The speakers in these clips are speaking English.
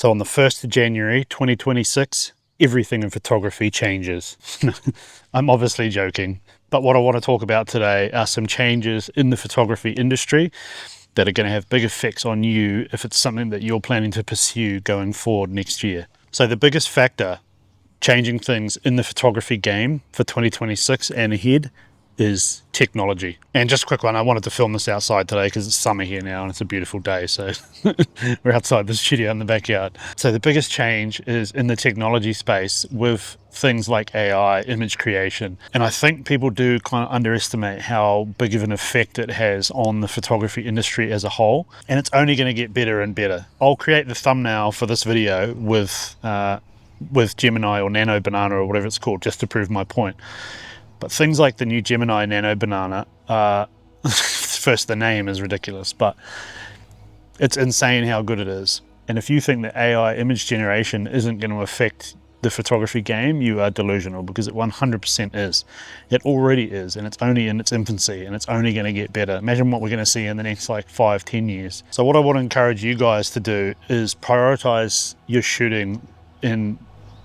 So on the 1st of January 2026, everything in photography changes. I'm obviously joking, but what I want to talk about today are some changes in the photography industry that are going to have big effects on you if it's something that you're planning to pursue going forward next year. So the biggest factor changing things in the photography game for 2026 and ahead is technology. And just a quick one, I wanted to film this outside today because it's summer here now and it's a beautiful day, so we're outside the studio in the backyard. So the biggest change is in the technology space with things like AI, image creation. And I think people do kind of underestimate how big of an effect it has on the photography industry as a whole, and it's only going to get better and better. I'll create the thumbnail for this video with Gemini or Nano Banana or whatever it's called, just to prove my point. But things like the new Gemini Nano Banana, first the name is ridiculous, but it's insane how good it is. And if you think that AI image generation isn't going to affect the photography game, you are delusional, because it 100% is. It already is, and it's only in its infancy, and it's only going to get better. Imagine what we're going to see in the next 5-10 years. So what I want to encourage you guys to do is prioritize your shooting in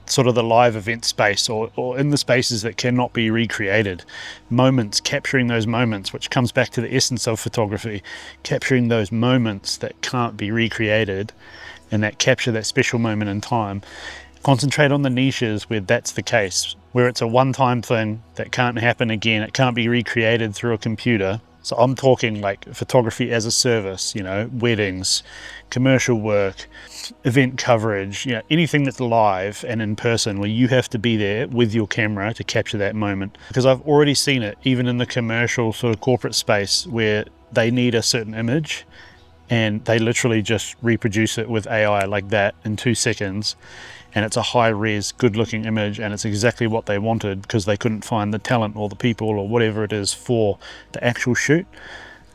sort of the live event space, or in the spaces that cannot be recreated. Moments, capturing those moments, which comes back to the essence of photography, capturing those moments that can't be recreated and that capture that special moment in time. Concentrate on the niches where that's the case, where it's a one-time thing that can't happen again, it can't be recreated through a computer. So I'm talking like photography as a service, weddings, commercial work, event coverage, anything that's live and in person where you have to be there with your camera to capture that moment. Because I've already seen it even in the commercial sort of corporate space where they need a certain image and they literally just reproduce it with AI like that in 2 seconds. And it's a high-res, good-looking image, and it's exactly what they wanted because they couldn't find the talent or the people or whatever it is for the actual shoot.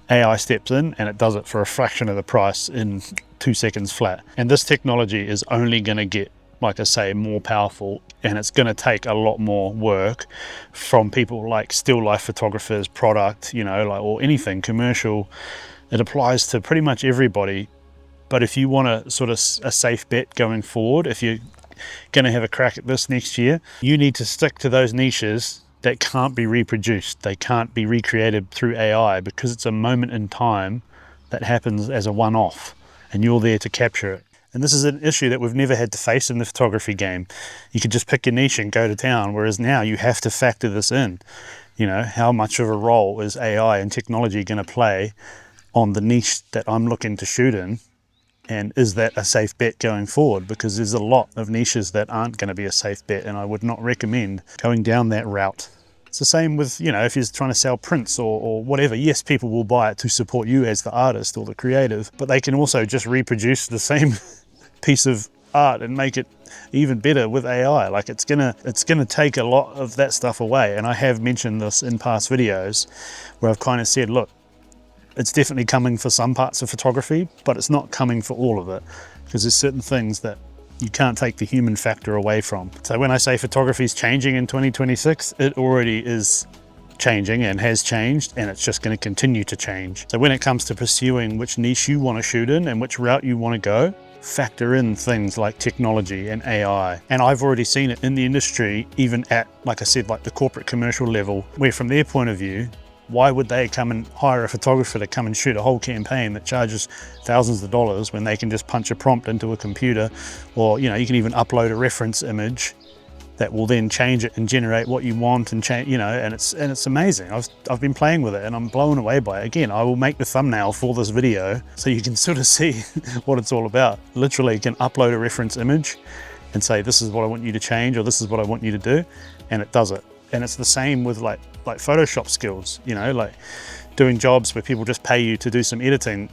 AI steps in and it does it for a fraction of the price in 2 seconds flat. And this technology is only going to get, like I say, more powerful, and it's going to take a lot more work from people like still life photographers, product, or anything commercial. It applies to pretty much everybody. But if you want a sort of a safe bet going forward, if you're going to have a crack at this next year, you need to stick to those niches that can't be reproduced. They can't be recreated through AI because it's a moment in time that happens as a one-off and you're there to capture it. And this is an issue that we've never had to face in the photography game. You could just pick your niche and go to town, whereas now you have to factor this in. How much of a role is AI and technology going to play on the niche that I'm looking to shoot in? And is that a safe bet going forward? Because there's a lot of niches that aren't going to be a safe bet, and I would not recommend going down that route. It's the same with, if you're trying to sell prints or whatever. Yes, people will buy it to support you as the artist or the creative, but they can also just reproduce the same piece of art and make it even better with AI. Like it's gonna take a lot of that stuff away. And I have mentioned this in past videos where I've kind of said, look, it's definitely coming for some parts of photography, but it's not coming for all of it, because there's certain things that you can't take the human factor away from. So when I say photography is changing in 2026, it already is changing and has changed, and it's just going to continue to change. So when it comes to pursuing which niche you want to shoot in and which route you want to go, factor in things like technology and AI. And I've already seen it in the industry, even at, like I said, like the corporate commercial level, where from their point of view, why would they come and hire a photographer to come and shoot a whole campaign that charges thousands of dollars when they can just punch a prompt into a computer, or you can even upload a reference image that will then change it and generate what you want and change, and it's amazing. I've been playing with it and I'm blown away by it. Again, I will make the thumbnail for this video so you can sort of see what it's all about. Literally, you can upload a reference image and say, this is what I want you to change, or this is what I want you to do, and it does it. And it's the same with like Photoshop skills, like doing jobs where people just pay you to do some editing,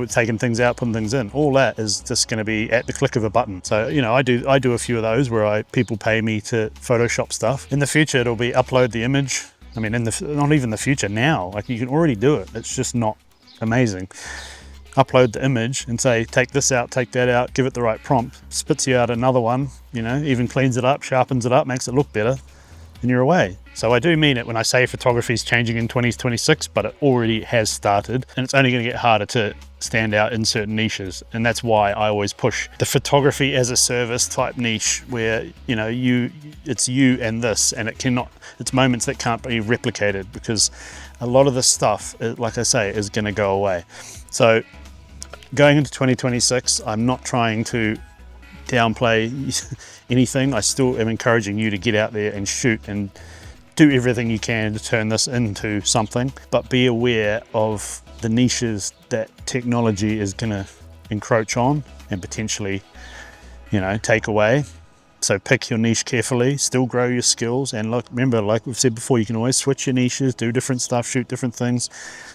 taking things out, putting things in. All that is just going to be at the click of a button. So, I do a few of those where people pay me to Photoshop stuff. In the future, it'll be upload the image. I mean, not even the future, now, like you can already do it. It's just not amazing. Upload the image and say, take this out, take that out, give it the right prompt, spits you out another one, even cleans it up, sharpens it up, makes it look better. and you're away. So I do mean it when I say photography is changing in 2026, but it already has started, and it's only going to get harder to stand out in certain niches. And that's why I always push the photography as a service type niche, where it's you and this, and it's moments that can't be replicated, because a lot of this stuff, like I say, is going to go away. So going into 2026, I'm not trying to downplay anything. I still am encouraging you to get out there and shoot and do everything you can to turn this into something, but be aware of the niches that technology is going to encroach on and potentially, take away. So pick your niche carefully, still grow your skills, and remember, like we've said before, you can always switch your niches, do different stuff, shoot different things.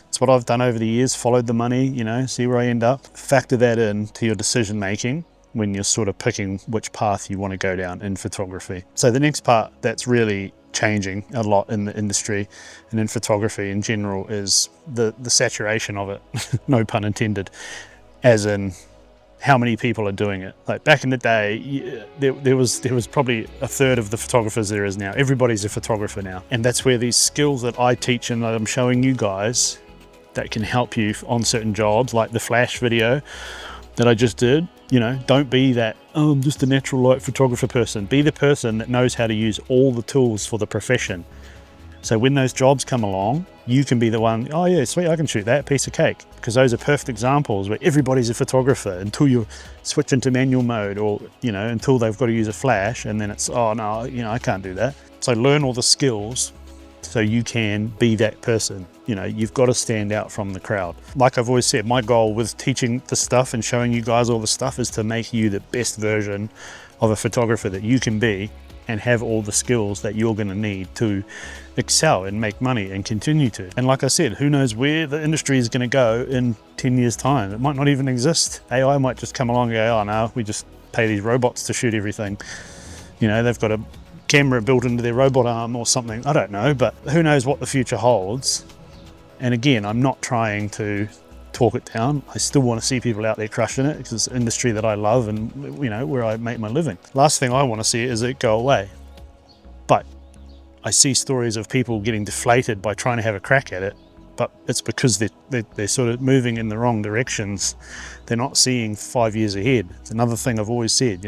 It's what I've done over the years, followed the money, see where I end up. Factor that in to your decision making when you're sort of picking which path you want to go down in photography. So the next part that's really changing a lot in the industry and in photography in general is the saturation of it, no pun intended, as in how many people are doing it. Like back in the day, there was probably a third of the photographers there is now. Everybody's a photographer now. And that's where these skills that I teach and that I'm showing you guys that can help you on certain jobs, like the flash video that I just did. Don't be that, I'm just a natural light photographer person. Be the person that knows how to use all the tools for the profession. So when those jobs come along, you can be the one, oh yeah, sweet, I can shoot that, piece of cake. Because those are perfect examples where everybody's a photographer until you switch into manual mode, or, until they've got to use a flash, and then it's, oh no, I can't do that. So learn all the skills so you can be that person. You've got to stand out from the crowd. Like I've always said, my goal with teaching the stuff and showing you guys all the stuff is to make you the best version of a photographer that you can be, and have all the skills that you're going to need to excel and make money and continue to. And like I said, who knows where the industry is going to go in 10 years time. It might not even exist. AI might just come along and go, oh no, we just pay these robots to shoot everything. They've got a camera built into their robot arm or something. I don't know, but who knows what the future holds. And again, I'm not trying to talk it down. I still want to see people out there crushing it, because it's an industry that I love and where I make my living. Last thing I want to see is it go away. But I see stories of people getting deflated by trying to have a crack at it, but it's because they're sort of moving in the wrong directions. They're not seeing 5 years ahead. It's another thing I've always said,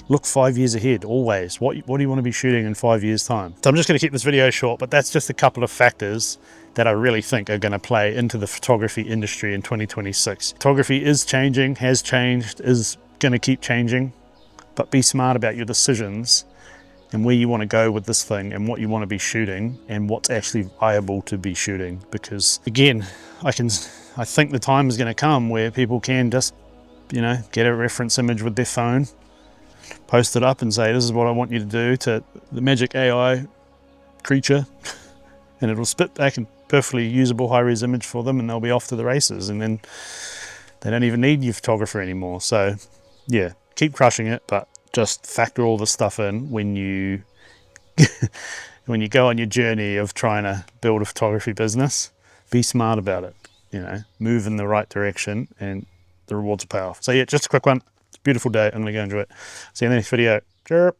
look 5 years ahead always. What do you want to be shooting in 5 years time? So I'm just going to keep this video short, but that's just a couple of factors that I really think are going to play into the photography industry in 2026. Photography is changing, has changed, is going to keep changing, but be smart about your decisions and where you want to go with this thing and what you want to be shooting and what's actually viable to be shooting. Because again, I think the time is going to come where people can just, get a reference image with their phone, post it up and say, this is what I want you to do, to the magic AI creature, and it'll spit back a perfectly usable high-res image for them, and they'll be off to the races, and then they don't even need your photographer anymore. So yeah, keep crushing it, but just factor all the stuff in when you go on your journey of trying to build a photography business. Be smart about it, move in the right direction, and the rewards will pay off. So yeah, just a quick one. It's a beautiful day. I'm gonna go enjoy it. See you in the next video. Chirp.